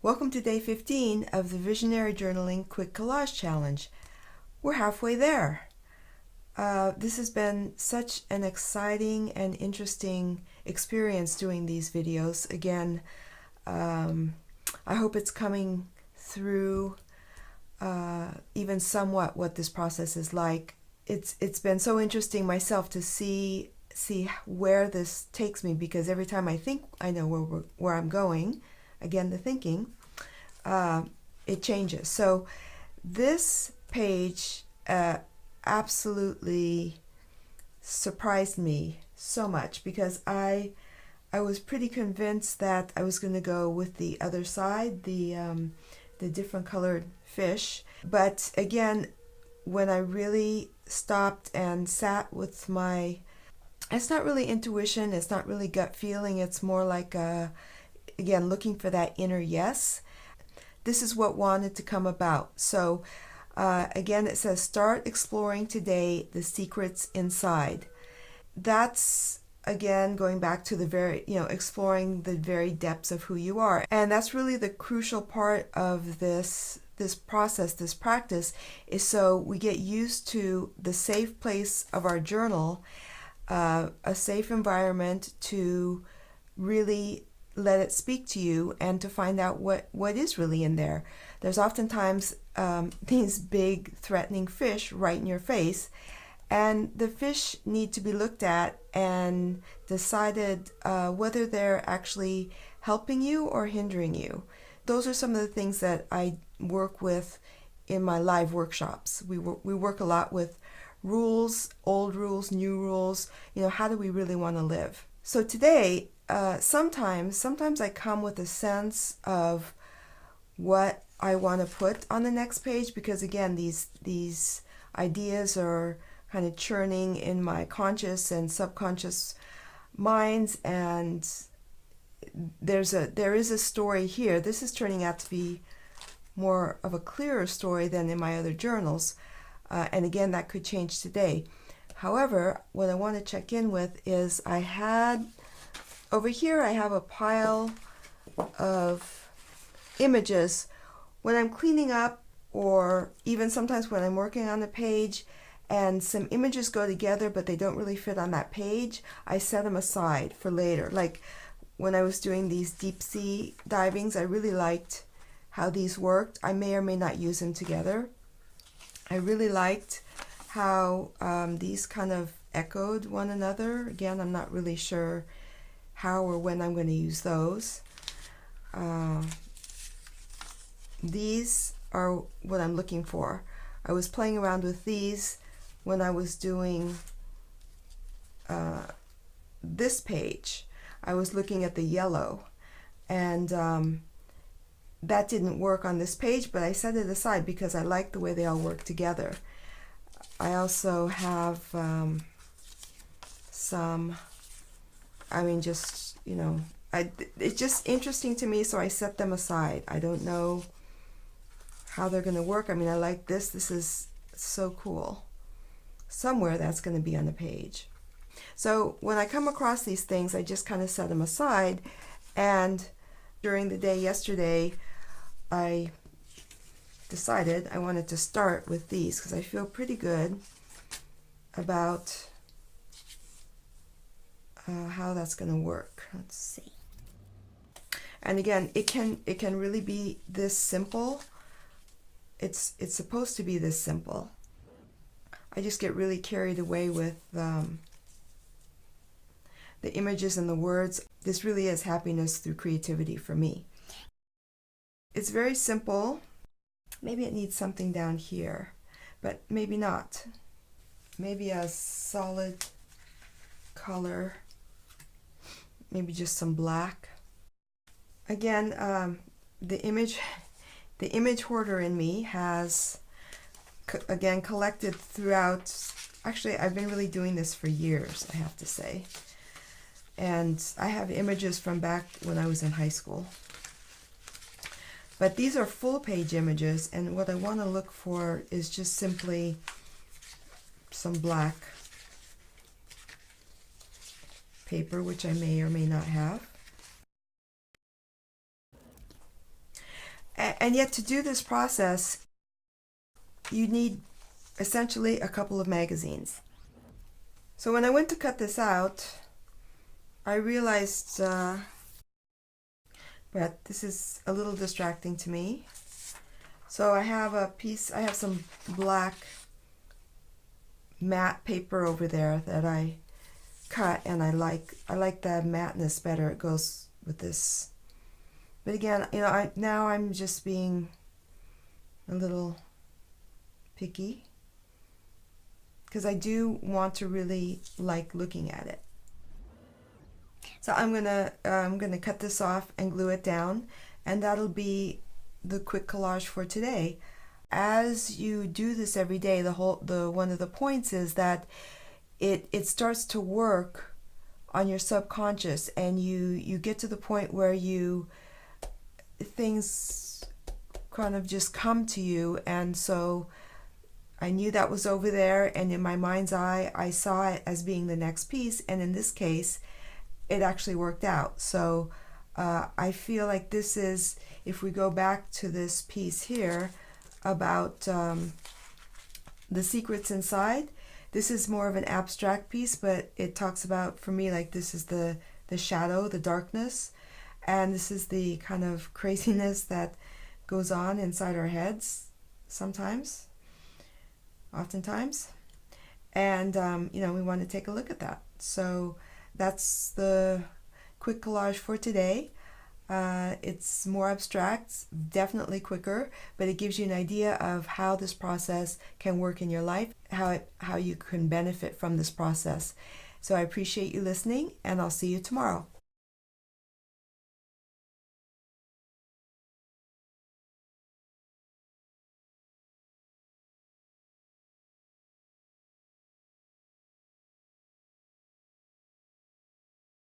Welcome to day 15 of the Visionary Journaling Quick Collage Challenge. We're halfway there. This has been such an exciting and interesting experience doing these videos. Again, I hope it's coming through even somewhat what this process is like. It's been so interesting myself to see where this takes me, because every time I think I know where I'm going, again, the thinking, it changes. So this page absolutely surprised me so much, because I was pretty convinced that I was going to go with the other side, the different colored fish. But again, when I really stopped and sat with my, it's not really intuition, it's not really gut feeling, it's more like again, looking for that inner yes. This is what wanted to come about. So again, it says, start exploring today the secrets inside. That's, again, going back to the very, exploring the very depths of who you are. And that's really the crucial part of this process, this practice, is so we get used to the safe place of our journal, a safe environment to really let it speak to you and to find out what is really in there. There's oftentimes these big threatening fish right in your face, and the fish need to be looked at and decided whether they're actually helping you or hindering you. Those are some of the things that I work with in my live workshops. We work a lot with rules, old rules, new rules. How do we really want to live? So today, sometimes I come with a sense of what I want to put on the next page, because again, these ideas are kind of churning in my conscious and subconscious minds, and there is a story here. This is turning out to be more of a clearer story than in my other journals, and again, that could change today. However, what I want to check in with is over here I have a pile of images. When I'm cleaning up, or even sometimes when I'm working on a page and some images go together but they don't really fit on that page, I set them aside for later. Like when I was doing these deep sea divings, I really liked how these worked. I may or may not use them together. I really liked how these kind of echoed one another. Again, I'm not really sure how or when I'm going to use those. These are what I'm looking for. I was playing around with these when I was doing this page. I was looking at the yellow, and that didn't work on this page, but I set it aside because I like the way they all work together. I also have some, it's just interesting to me, so I set them aside. I don't know how they're going to work. I like this. This is so cool. Somewhere that's going to be on the page. So when I come across these things, I just kind of set them aside. And during the day yesterday, I decided I wanted to start with these because I feel pretty good about how that's going to work. Let's see. And again, it can really be this simple. It's supposed to be this simple. I just get really carried away with the images and the words. This really is happiness through creativity for me. It's very simple. Maybe it needs something down here, but maybe not. Maybe a solid color, maybe just some black. Again, the image hoarder in me has, again, collected throughout. Actually, I've been really doing this for years, I have to say. And I have images from back when I was in high school. But these are full page images, and what I want to look for is just simply some black paper, which I may or may not have. And yet to do this process, you need essentially a couple of magazines. So when I went to cut this out, I realized that this is a little distracting to me. So I have some black matte paper over there that I cut, and I like the matteness better. It goes with this. But again, now I'm just being a little picky because I do want to really like looking at it. So I'm gonna cut this off and glue it down, and that'll be the quick collage for today. As you do this every day, one of the points is that it starts to work on your subconscious, and you get to the point where things kind of just come to you. And so I knew that was over there, and in my mind's eye I saw it as being the next piece, and in this case it actually worked out. So I feel like this is, if we go back to this piece here about the secrets inside, this is more of an abstract piece, but it talks about, for me, like this is the shadow, the darkness, and this is the kind of craziness that goes on inside our heads sometimes, oftentimes. And we want to take a look at that. So that's the quick collage for today. It's more abstract, definitely quicker, but it gives you an idea of how this process can work in your life, how you can benefit from this process. So I appreciate you listening, and I'll see you tomorrow.